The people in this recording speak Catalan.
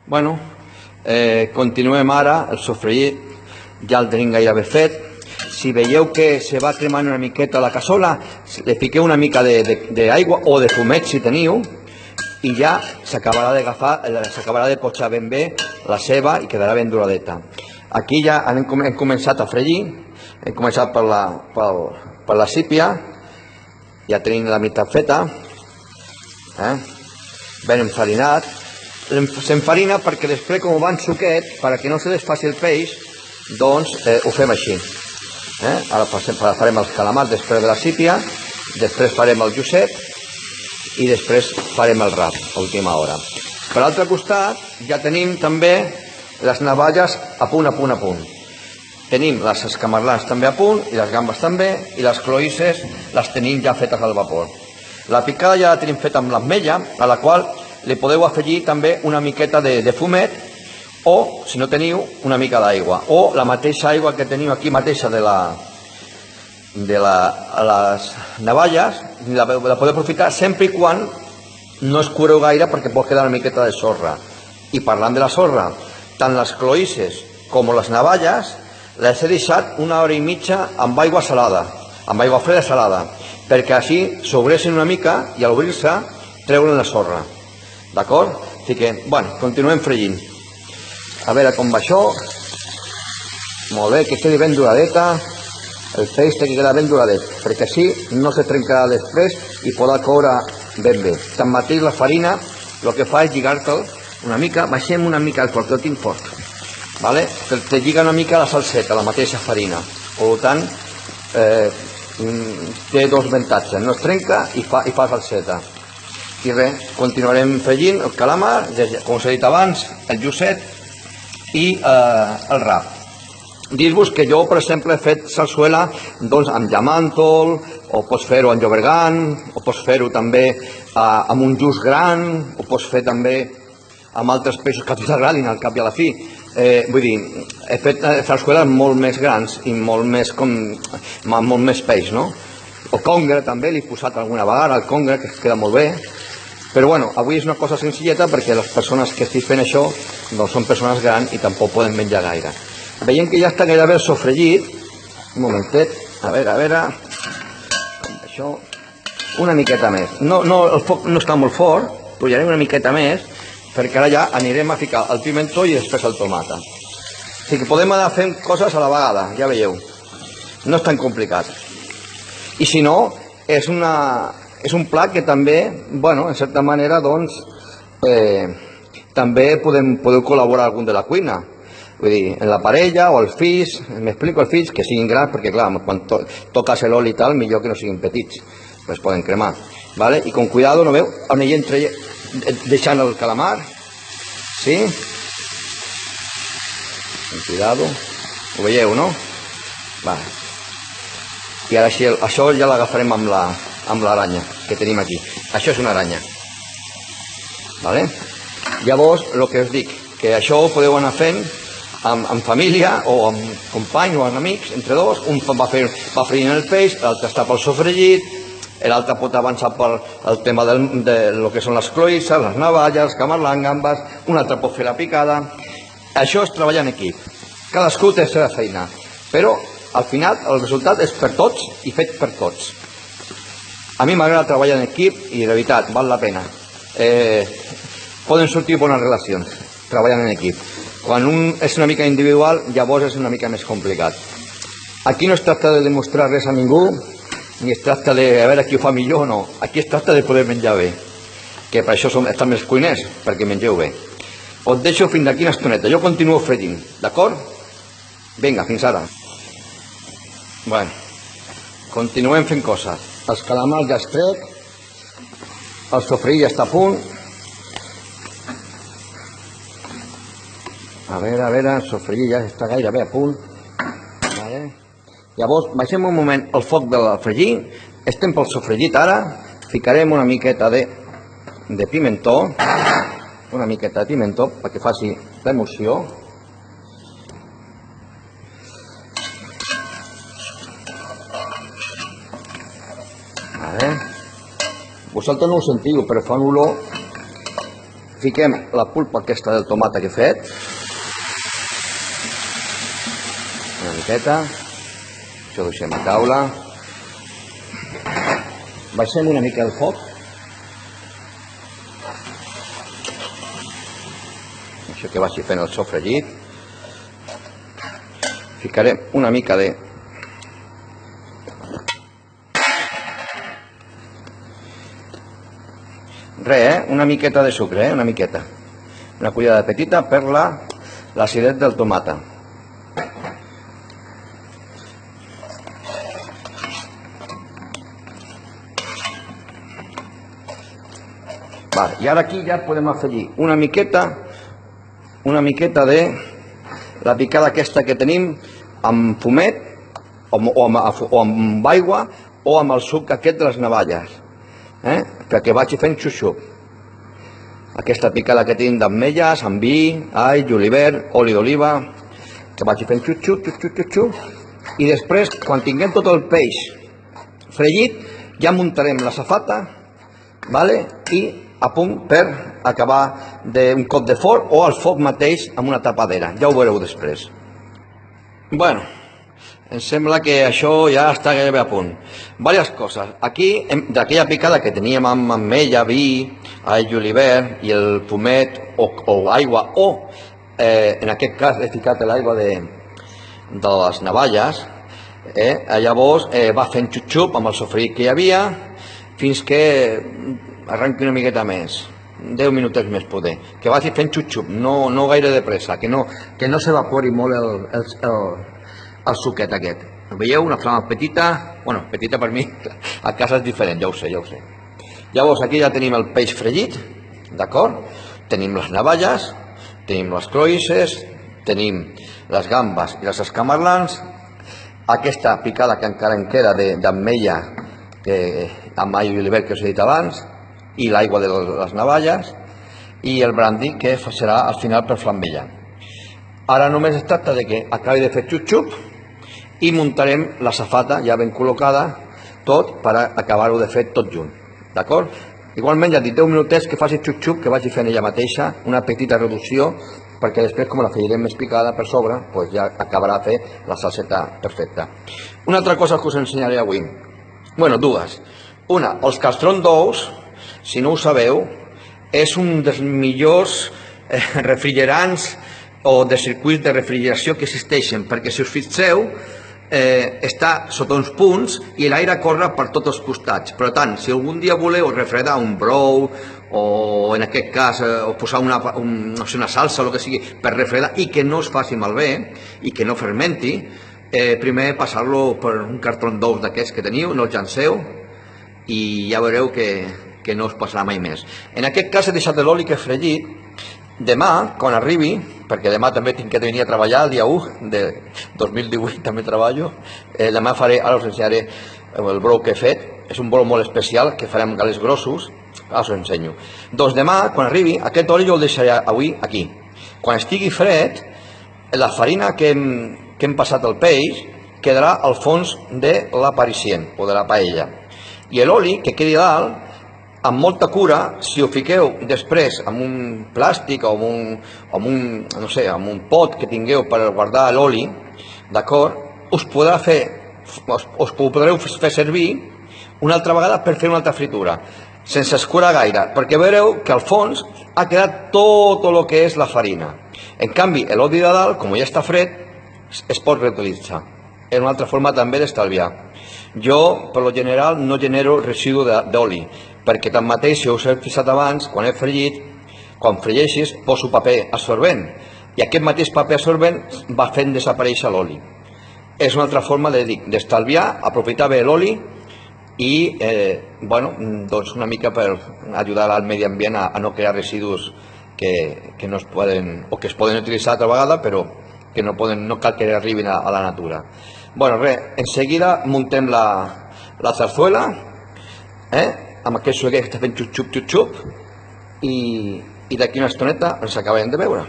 Bueno, continuem ara, el sofregit ja el tenim gairebé fet. Si veieu que se va cremant una miqueta la cassola, li piqueu una mica d'aigua o de fumet si teniu, i ja s'acabarà de potxar ben bé la ceba i quedarà ben duradeta. Aquí ja hem començat a fregir, hem començat per la sípia, ja tenim la meitat feta, ben enfarinat. S'enfarina perquè després, com va en suquet, perquè no se desfaci el peix, doncs ho fem així. Ara farem els calamars després de la sípia, després farem el llucet i després farem el rap a última hora. Per l'altre costat ja tenim també les navalles a punt. Tenim les escamarlans també a punt i les gambes també, i les cloïsses les tenim ja fetes al vapor. La picada ja la tenim feta amb l'ametlla, a la qual li podeu afegir també una miqueta de fumet o, si no teniu, una mica d'aigua, o la mateixa aigua que teniu aquí mateixa de les navalles, la podeu aprofitar sempre i quan no es cureu gaire, perquè pot quedar una miqueta de sorra. I parlant de la sorra, tant les cloïsses com les navalles les he deixat 1 hora i mitja amb aigua salada, amb aigua freda salada, perquè així s'obressin una mica i al obrir-se treuren la sorra. D'acord? Així que, bueno, continuem fregint. A veure com va això. Molt bé, que quedi ben duradeta. El peix té que quedar ben duradet, perquè així no se trencarà després i podrà coure ben bé. Tanmateix la farina el que fa és lligar-te'l una mica, baixem una mica el foc, el tinc fort, te lliga una mica la salseta, la mateixa farina. Per tant, té dos avantatges, no es trenca i fa salseta. I res, continuarem fregint el calamar, com us he dit abans, el llucet i el rap. Dir-vos que jo, per exemple, he fet sarsuela amb llamàntol, o pots fer-ho amb llobergan, o pots fer-ho també amb un lluç gran, o pots fer també amb altres peixos que a tu t'agradin, al cap i a la fi. Vull dir, he fet sarsueles molt més grans i molt més peix, no? O congre també, l'he posat alguna vegada, el congre, que queda molt bé. Però bueno, avui és una cosa senzilleta perquè les persones que estic fent això doncs són persones grans i tampoc poden menjar gaire. Veiem que ja està gairebé sofregit. Un momentet, a veure, això, una miqueta més. El foc no està molt fort, pujarem una miqueta més, perquè ara ja anirem a ficar el pimentó i després el tomata. O sigui que podem anar fent coses a la vegada, ja veieu. No és tan complicat. I si no, és un plat que també, bueno, en certa manera, doncs, també podeu col·laborar algun de la cuina. Vull dir, en la parella o els fills, m'explico, els fills que siguin grans, perquè clar, quan toques l'oli i tal, millor que no siguin petits, es poden cremar. I con cuidado, no veu? On hi entra deixant el calamar, sí? Con cuidado, ho veieu, no? I ara això ja l'agafarem amb l'aranya que tenim aquí. Això és una aranya. Llavors, el que us dic, que això ho podeu anar fent amb família o amb companys o amb amics, entre dos. Un va freint el peix, l'altre està pel sofregit, l'altre pot avançar pel tema de lo que són les cloïsses, les navalles, camarlans, gambes, un altre pot fer la picada. Això és treballar en equip. Cadascú té la seva feina, però al final el resultat és per tots i fet per tots. A mi m'agrada treballar en equip i de veritat, val la pena. Poden sortir bones relacions treballant en equip. Quan un és una mica individual, llavors és una mica més complicat. Aquí no es tracta de demostrar res a ningú, ni es tracta de veure qui ho fa millor o no. Aquí es tracta de poder menjar bé, que per això estan els cuiners, perquè mengeu bé. Us deixo fins d'aquí una estoneta, jo continuo fregint, d'acord? Vinga, fins ara. Bueno, continuem fent coses. Els calamars ja es trec, el sofregit ja està a punt. A veure, el sofregit ja està gairebé a punt. Llavors, baixem un moment el foc del fregir, estem pel sofregit ara, ficarem una miqueta de pimentó, perquè faci l'emulsió. Vosaltres no ho sentiu, però fa una olor fiquem la pulpa aquesta del tomata que he fet, una miqueta, això ho deixem a taula, baixem una mica el foc, això que vagi fent el sofregit, ficarem una mica de una miqueta de sucre, una miqueta, una cullada petita per l'acidesa del tomata. I ara aquí ja podem afegir una miqueta de la picada aquesta que tenim amb fumet o amb aigua o amb el suc aquest de les navalles, perquè vagi fent xup-xup. Aquesta picada que tenim d'ametlles, amb vi, all, julivert, oli d'oliva, que vagi fent xup-xup, i després, quan tinguem tot el peix fregit, ja muntarem la safata, i a punt per acabar d'un cop de forn o al foc mateix amb una tapadera. Ja ho veureu després. Bueno, em sembla que això ja està gairebé a punt. Diverses coses. Aquí, d'aquella picada que teníem amb ametlla, vi, all, julivert i el fumet o aigua, o en aquest cas he ficat l'aigua de les navalles, llavors va fent xup-xup amb el sofregit que hi havia fins que arrenqui una miqueta més, 10 minutets més poder, que vagi fent xup-xup, no gaire de pressa, que no s'evapori molt el suquet aquest. Veieu? Una flama petita, bueno, petita per mi, a casa és diferent, ja ho sé. Llavors aquí ja tenim el peix fregit, d'acord? Tenim les navalles, tenim les cloïsses, tenim les gambes i les escamarlans, aquesta picada que encara en queda d'ametlla amb all i julivert que us he dit abans, i l'aigua de les navalles, i el brandi que serà al final per flambella. Ara només es tracta de que acabi de fer xup-xup i muntarem la safata ja ben col·locada, tot per acabar-ho de fer tot junt, d'acord? Igualment ja dic 10 minutets que faci xup-xup, que vagi fent ella mateixa, una petita reducció, perquè després com la afegirem més picada per sobre, doncs ja acabarà de fer la salseta perfecta. Una altra cosa que us ensenyaré avui, bueno, dues. Una, els castrons d'ous, si no ho sabeu, és un dels millors refrigerants o de circuits de refrigeració que existeixen, perquè si us fixeu, està sota uns punts i l'aire corre per tots els costats. Per tant, si algun dia voleu refredar un brou o en aquest cas posar una salsa o el que sigui per refredar i que no es faci malbé i que no fermenti, primer passar-lo per un cartró d'ous d'aquests que teniu, no el llanceu i ja veureu que no us passarà mai més. En aquest cas he deixat l'oli que he fregit. Demà, quan arribi, perquè demà també tinc que venir a treballar, el dia 1 de 2018 també treballo, demà faré, ara us ensenyaré el brou que he fet, és un brou molt especial que farem amb galets grossos, ara us ho ensenyo. Doncs demà, quan arribi, aquest oli jo el deixaré avui aquí. Quan estigui fred, la farina que hem passat al peix quedarà al fons de la paricient o de la paella. I l'oli que quedi dalt, amb molta cura, si ho fiqueu després amb un plàstic o amb un pot que tingueu per guardar l'oli, d'acord, us podreu fer servir una altra vegada per fer una altra fritura, sense escurar gaire, perquè veureu que al fons ha quedat tot el que és la farina. En canvi, l'oli de dalt, com ja està fred, es pot reutilitzar. És una altra forma també d'estalviar. Jo, per lo general, no genero residu d'oli, perquè tanmateix, si us he fixat abans, quan he fregit, quan fregeixis, poso paper absorbent, i aquest mateix paper absorbent va fent desaparèixer l'oli. És una altra forma d'estalviar, aprofitar bé l'oli i, doncs una mica per ajudar al medi ambient a no crear residus que no es poden, o que es poden utilitzar altra vegada, però que no cal que arribin a la natura. Bueno, res, en seguida muntem la zarzuela, amb aquest suquet que està fent xup-xup, i d'aquí una estoneta ens acabem de veure.